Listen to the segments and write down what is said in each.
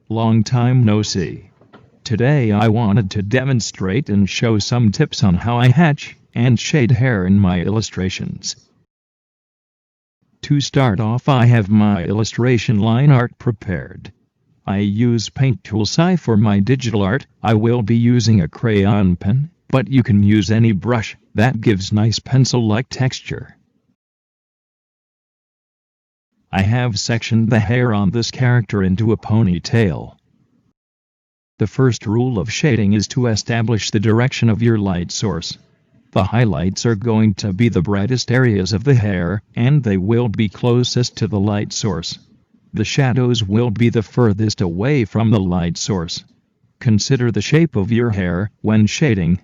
Long time no see. Today I wanted to demonstrate and show some tips on how I hatch and shade hair in my illustrations. To start off, I have my illustration line art prepared. I use paint tool Si for my digital art. I will be using a crayon pen, but you can use any brush that gives nice pencil-like texture. I have sectioned the hair on this character into a ponytail. The first rule of shading is to establish the direction of your light source. The highlights are going to be the brightest areas of the hair, and they will be closest to the light source. The shadows will be the furthest away from the light source. Consider the shape of your hair when shading.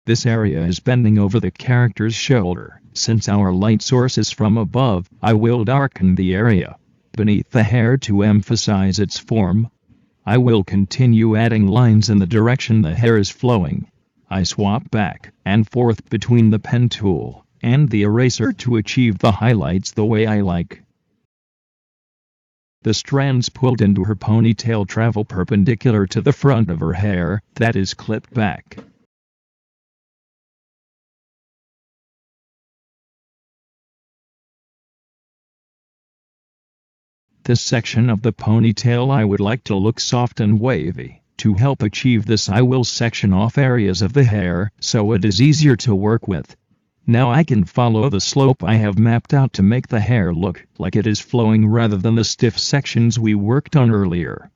This area is bending over the character's shoulder. Since our light source is from above, I will darken the area beneath the hair to emphasize its form. I will continue adding lines in the direction the hair is flowing. I swap back and forth between the pen tool and the eraser to achieve the highlights the way I like. The strands pulled into her ponytail travel perpendicular to the front of her hair that is clipped back. This section of the ponytail I would like to look soft and wavy. To help achieve this, I will section off areas of the hair so it is easier to work with. Now I can follow the slope I have mapped out to make the hair look like it is flowing rather than the stiff sections we worked on earlier.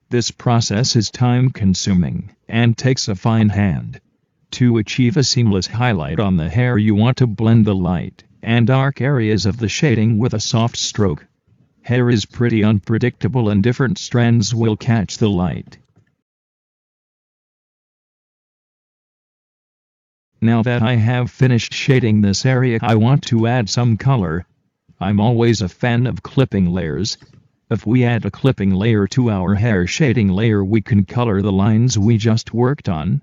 This process is time-consuming and takes a fine hand. To achieve a seamless highlight on the hair, you want to blend the light and dark areas of the shading with a soft stroke. Hair is pretty unpredictable and different strands will catch the light. Now that I have finished shading this area, I want to add some color. I'm always a fan of clipping layers. If we add a clipping layer to our hair shading layer, we can color the lines we just worked on.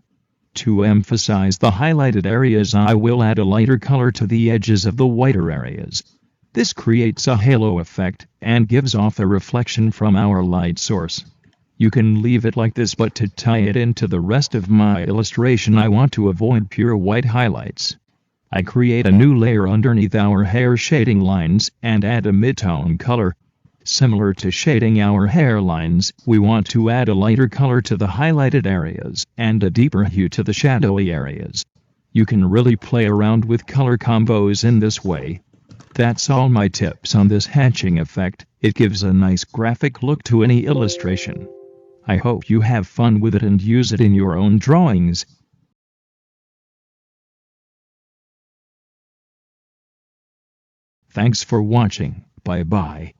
To emphasize the highlighted areas, I will add a lighter color to the edges of the whiter areas. This creates a halo effect and gives off a reflection from our light source. You can leave it like this, but to tie it into the rest of my illustration, I want to avoid pure white highlights. I create a new layer underneath our hair shading lines and add a mid-tone color. Similar to shading our hairlines, we want to add a lighter color to the highlighted areas and a deeper hue to the shadowy areas. You can really play around with color combos in this way. That's all my tips on this hatching effect. It gives a nice graphic look to any illustration. I hope you have fun with it and use it in your own drawings. Thanks for watching. Bye bye.